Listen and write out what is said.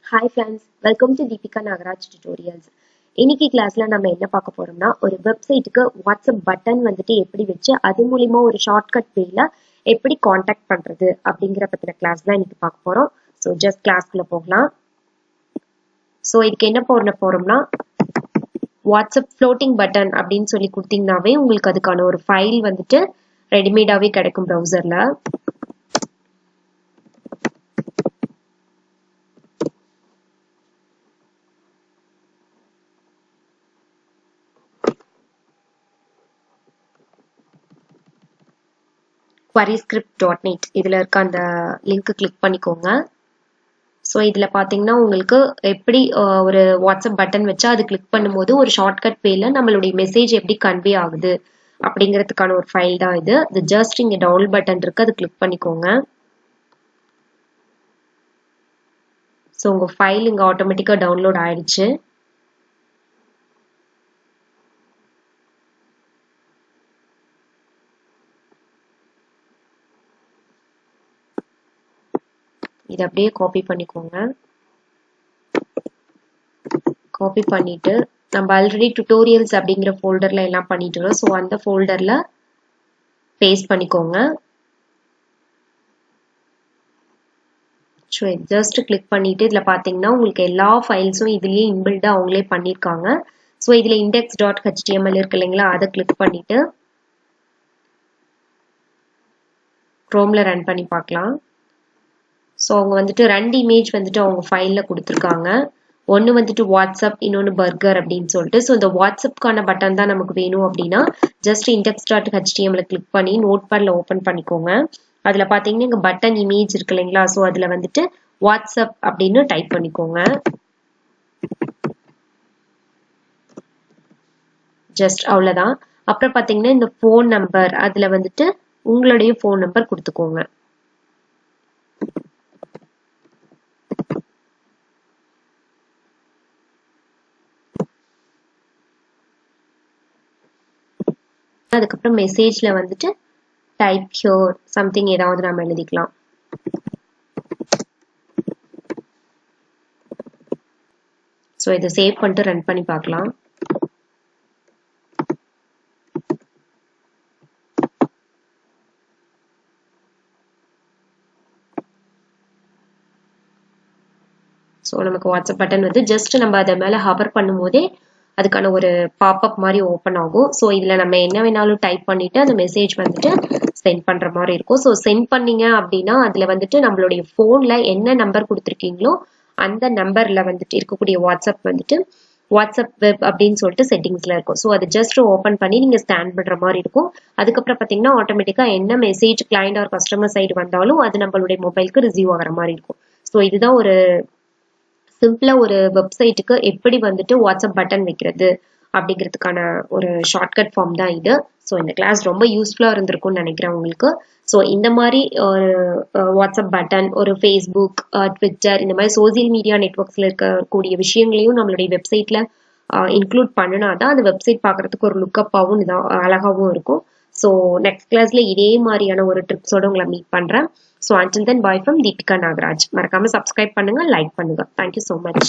Hi friends, welcome to Deepika Nagaraj Tutorials. இன்னைக்கு கிளாஸ்ல நம்ம என்ன பார்க்க போறோம்னா ஒரு வெப்சைட்டுக்கு வாட்ஸ்அப் பட்டன் வந்துட்டு எப்படி வச்சு அது மூலியமா ஒரு ஷார்ட்கட் வேல எப்படி காண்டாக்ட் பண்றது அப்படிங்கிற பத்தின கிளாஸ் தான் இன்னைக்கு பார்க்க போறோம். ஸோ ஜஸ்ட் கிளாஸ்க்குள்ள போகலாம். ஸோ இதுக்கு என்ன போறோம்னா வாட்ஸ்அப் ஃப்ளோட்டிங் பட்டன் அப்படின்னு சொல்லி கொடுத்தீங்கன்னாவே உங்களுக்கு அதுக்கான ஒரு ஃபைல் வந்துட்டு ரெடிமேடாவே கிடைக்கும் ப்ரௌசர்ல. queryscript.net இதுல இருக்க அந்த லிங்க் கிளிக் பண்ணிக்கோங்க. ஸோ இதுல பாத்தீங்கன்னா உங்களுக்கு எப்படி ஒரு வாட்ஸ்அப் பட்டன் வச்சா அது கிளிக் பண்ணும்போது ஒரு ஷார்ட்கட் வேல நம்மளுடைய மெசேஜ் எப்படி கன்வே ஆகுது அப்படிங்கிறதுக்கான ஒரு ஃபைல் தான் இது. இது ஜஸ்ட் இங்க டவுன்லோட் பட்டன் இருக்கு, அது கிளிக் பண்ணிக்கோங்க. ஸோ உங்க ஃபைல் இங்க ஆட்டோமேட்டிக்கா டவுன்லோட் ஆயிடுச்சு. இதை அப்படியே காப்பி பண்ணிக்கோங்க. காப்பி பண்ணிட்டு நம்ம ஆல்ரெடி டுட்டோரியல்ஸ் அப்படிங்கிற ஃபோல்டர்ல எல்லாம் பண்ணிட்டோம். ஸோ அந்த ஃபோல்டர்ல பேஸ்ட் பண்ணிக்கோங்க. ஸோ ஜஸ்ட் கிளிக் பண்ணிட்டு இதுல பாத்தீங்கன்னா உங்களுக்கு எல்லா ஃபைல்ஸும் இதுலயே இன்பில்டா அவங்களே பண்ணிருக்காங்க. ஸோ இதுல index.html இருக்கு இல்லைங்களா, அதை கிளிக் பண்ணிட்டு குரோம்ல ரன் பண்ணி பார்க்கலாம். ஸோ அவங்க வந்துட்டு 2 இமேஜ் வந்துட்டு அவங்க ஃபைல்ல கொடுத்துருக்காங்க. ஒன்று வந்துட்டு வாட்ஸ்அப், இன்னொன்று பர்கர் அப்படின்னு சொல்லிட்டு. ஸோ இந்த வாட்ஸ்அப்கான பட்டன் தான் நமக்கு வேணும் அப்படின்னா ஜஸ்ட் index.html கிளிக் பண்ணி நோட்பேட்ல ஓப்பன் பண்ணிக்கோங்க. அதில் பார்த்தீங்கன்னா இங்கே பட்டன் இமேஜ் இருக்கு இல்லைங்களா, ஸோ அதில் வந்துட்டு வாட்ஸ்அப் அப்படின்னு டைப் பண்ணிக்கோங்க. ஜஸ்ட் அவ்வளோதான். அப்புறம் பார்த்தீங்கன்னா இந்த ஃபோன் நம்பர் அதில் வந்துட்டு உங்களுடைய ஃபோன் நம்பர் கொடுத்துக்கோங்க. அதுக்கப்புறம் மெசேஜ்ல வந்துட்டு டைப் ஹியர் சம்திங் ஏதாவது நம்ம எழுதிக்கலாம். ஸோ இதை சேவ் பண்ணிட்டு ரன் பண்ணி பார்க்கலாம். ஸோ நமக்கு வாட்ஸ்அப் பட்டன் வந்து ஜஸ்ட் நம்ம அதை மேலே ஹவர் பண்ணும் போதே அதுக்கான ஒரு பாப்அப் மாதிரி ஓப்பன் ஆகும். ஸோ இதில் நம்ம என்ன வேணாலும் டைப் பண்ணிட்டு அந்த மெசேஜ் வந்துட்டு சென்ட் பண்ணுற மாதிரி இருக்கும். ஸோ சென்ட் பண்ணீங்க அப்படின்னா அதில் வந்துட்டு நம்மளுடைய ஃபோனில் என்ன நம்பர் கொடுத்துருக்கீங்களோ அந்த நம்பரில் வந்துட்டு இருக்கக்கூடிய வாட்ஸ்அப் வந்துட்டு வாட்ஸ்அப் வெப் அப்படின்னு சொல்லிட்டு செட்டிங்ஸில் இருக்கும். ஸோ அது ஜஸ்ட் ஓப்பன் பண்ணி நீங்கள் ஸ்கேன் பண்ணுற மாதிரி இருக்கும். அதுக்கப்புறம் பார்த்தீங்கன்னா ஆட்டோமேட்டிக்காக என்ன message client or customer side வந்தாலும் அது நம்மளுடைய மொபைலுக்கு ரிசீவ் ஆகிற மாதிரி இருக்கும். ஸோ இதுதான் ஒரு சிம்பிளா ஒரு வெப்சைட்டுக்கு எப்படி வந்துட்டு வாட்ஸ்அப் பட்டன் வைக்கிறது அப்படிங்கிறதுக்கான ஒரு ஷார்ட்கட் ஃபார்ம் தான் இது. ஸோ இந்த கிளாஸ் ரொம்ப யூஸ்ஃபுல்லா இருந்திருக்கும்னு நினைக்கிறேன் உங்களுக்கு. ஸோ இந்த மாதிரி ஒரு வாட்ஸ்அப் பட்டன், ஒரு ஃபேஸ்புக், ட்விட்டர், இந்த மாதிரி சோசியல் மீடியா நெட்ஒர்க்ஸ்ல இருக்கக்கூடிய விஷயங்களையும் நம்மளுடைய வெப்சைட்ல இன்க்ளூட் பண்ணினாதான் அந்த வெப்சைட் பார்க்கறதுக்கு ஒரு லுக்கப்பாகவும் அழகாகவும் இருக்கும். ஸோ நெக்ஸ்ட் கிளாஸ்ல இதே மாதிரியான ஒரு ட்ரிப்ஸோட உங்களை மீட் பண்றேன். So until then, bye from Deepika Nagaraj. மறக்காம subscribe பண்ணுங்க, லைக் பண்ணுங்க. Thank you so much.